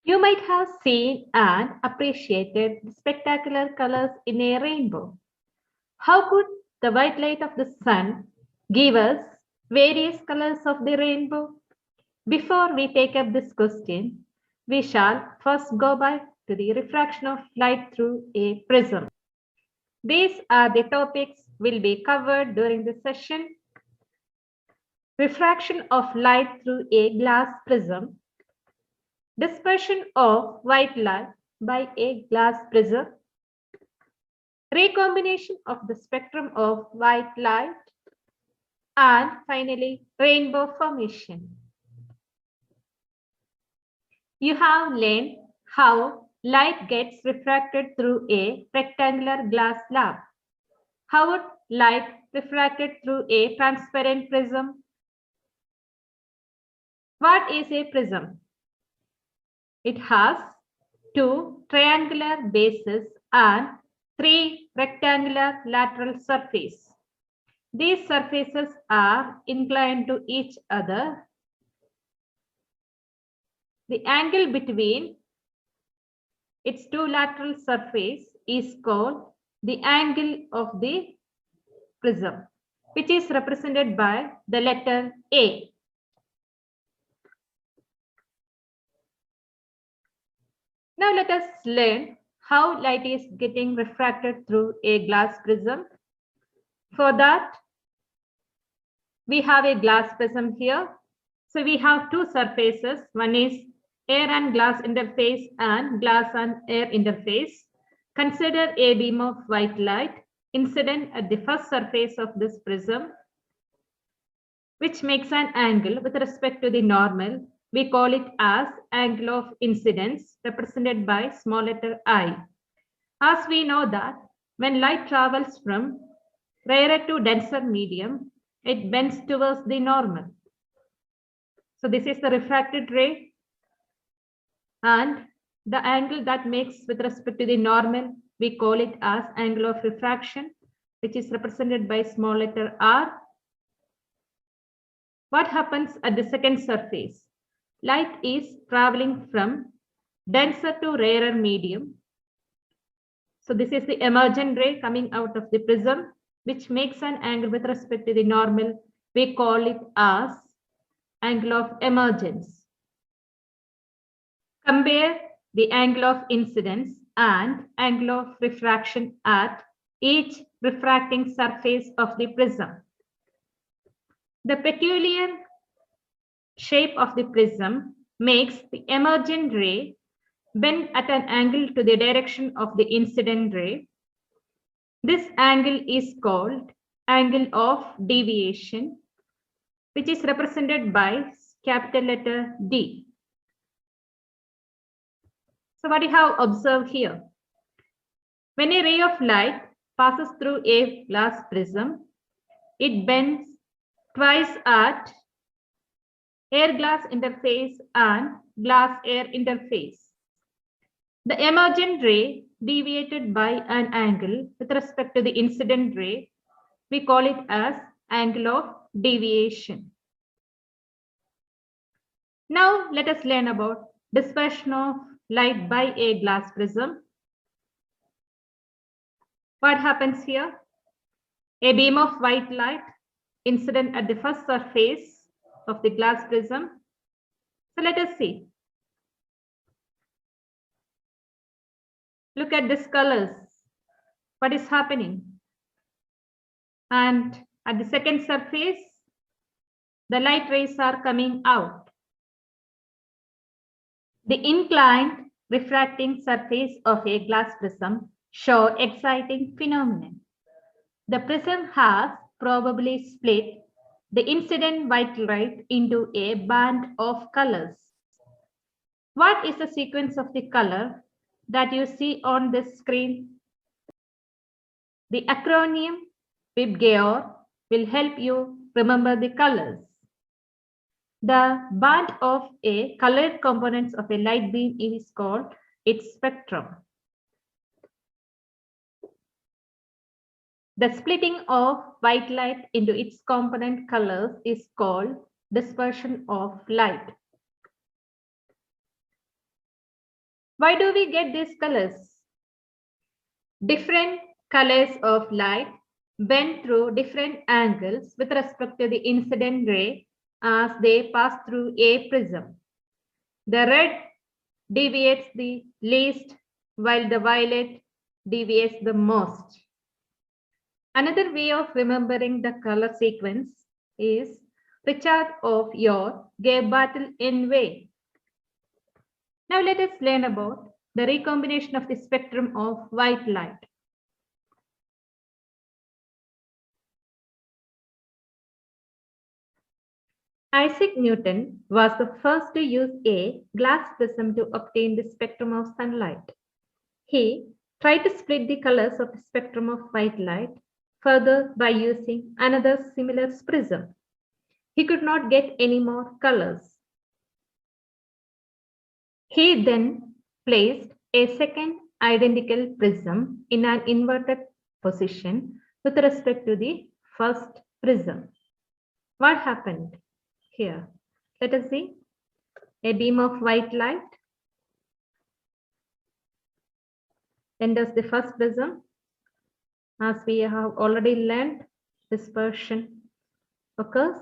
You might have seen and appreciated the spectacular colors in a rainbow. How could the white light of the sun give us various colors of the rainbow? Before we take up this question, we shall first go back to the refraction of light through a prism. These are the topics will be covered during the session. Refraction of light through a glass prism, dispersion of white light by a glass prism, recombination of the spectrum of white light, and finally rainbow formation. You have learned how light gets refracted through a rectangular glass slab. How would light refracted through a transparent prism? What is a prism? It has two triangular bases and three rectangular lateral surfaces. These surfaces are inclined to each other. The angle between its two lateral surfaces is called the angle of the prism, which is represented by the letter A. Now let us learn how light is getting refracted through a glass prism. For that, we have a glass prism here. So we have two surfaces. One is air and glass interface and glass and air interface. Consider a beam of white light incident at the first surface of this prism, which makes an angle with respect to the normal. We call it as angle of incidence, represented by small letter I. As we know that when light travels from rarer to denser medium, it bends towards the normal. So this is the refracted ray, and the angle that makes with respect to the normal, we call it as angle of refraction, which is represented by small letter r. What happens at the second surface? Light is traveling from denser to rarer medium. So this is the emergent ray coming out of the prism, which makes an angle with respect to the normal. We call it as angle of emergence. Compare the angle of incidence and angle of refraction at each refracting surface of the prism. The peculiar shape of the prism makes the emergent ray bend at an angle to the direction of the incident ray. This angle is called angle of deviation, which is represented by capital letter D. So what you have observed here, when a ray of light passes through a glass prism, it bends twice at air glass interface and glass air interface. The emergent ray deviated by an angle with respect to the incident ray. We call it as angle of deviation. Now let us learn about dispersion of light by a glass prism. What happens here? A beam of white light incident at the first surface of the glass prism. So let us see. Look at these colors. What is happening? And at the second surface, the light rays are coming out. The inclined refracting surface of a glass prism show exciting phenomenon. The prism has probably split the incident white light into a band of colors. What is the sequence of the color that you see on this screen? The acronym WIBGEOR will help you remember the colors. The band of a colored components of a light beam is called its spectrum. The splitting of white light into its component colors is called dispersion of light. Why do we get these colors? Different colors of light bend through different angles with respect to the incident ray as they pass through a prism. The red deviates the least while the violet deviates the most. Another way of remembering the color sequence is Richard of York gave battle in vain. Now let us learn about the recombination of the spectrum of white light. Isaac Newton was the first to use a glass prism to obtain the spectrum of sunlight. He tried to split the colors of the spectrum of white light further by using another similar prism. He could not get any more colors. He then placed a second identical prism in an inverted position with respect to the first prism. What happened here? Let us see. A beam of white light enters the first prism. As we have already learned, dispersion occurs.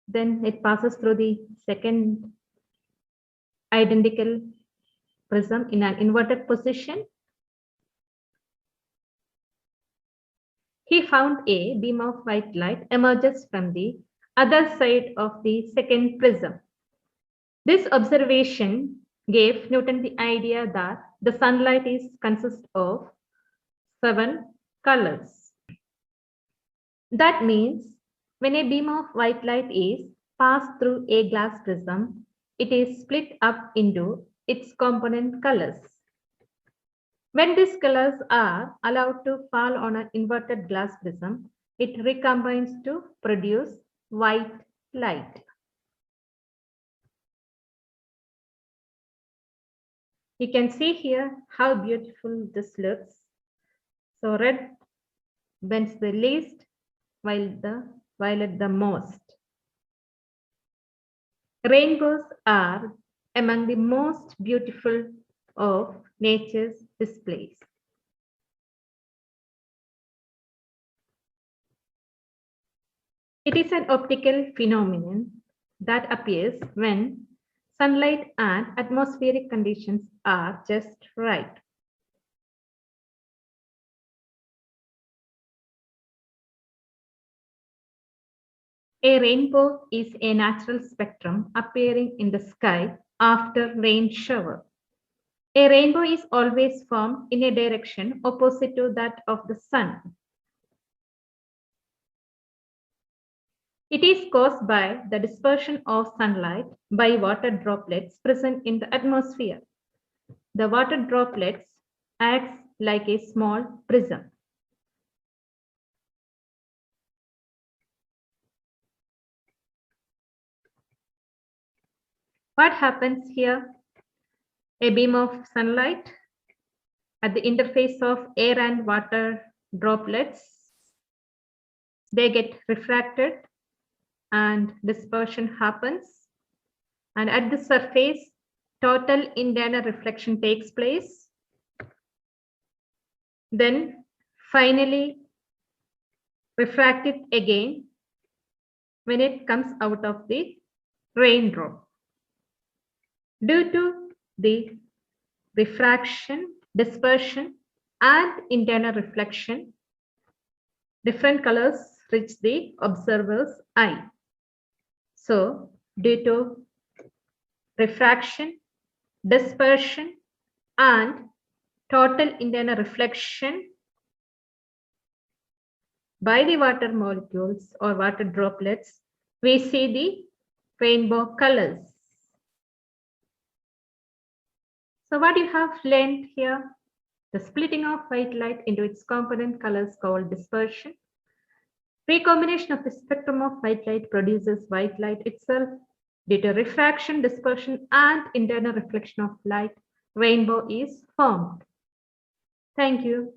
Then it passes through the second identical prism in an inverted position. He found a beam of white light emerges from the other side of the second prism. This observation gave Newton the idea that the sunlight consists of 7 colors. That means when a beam of white light is passed through a glass prism, it is split up into its component colors. When these colors are allowed to fall on an inverted glass prism, it recombines to produce white light. You can see here how beautiful this looks. So red bends the least while the violet the most. Rainbows are among the most beautiful of nature's displays. It is an optical phenomenon that appears when sunlight and atmospheric conditions are just right. A rainbow is a natural spectrum appearing in the sky after rain shower. A rainbow is always formed in a direction opposite to that of the sun. It is caused by the dispersion of sunlight by water droplets present in the atmosphere. The water droplets act like a small prism. What happens here? A beam of sunlight at the interface of air and water droplets. They get refracted and dispersion happens. And at the surface, total internal reflection takes place. Then finally refracted again when it comes out of the raindrop. Due to the refraction, dispersion, and internal reflection, different colors reach the observer's eye. So, due to refraction, dispersion, and total internal reflection by the water molecules or water droplets, we see the rainbow colors. So what you have learned here, the splitting of white light into its component colors called dispersion. Recombination of the spectrum of white light produces white light itself. Due to refraction, dispersion, and internal reflection of light, rainbow is formed. Thank you.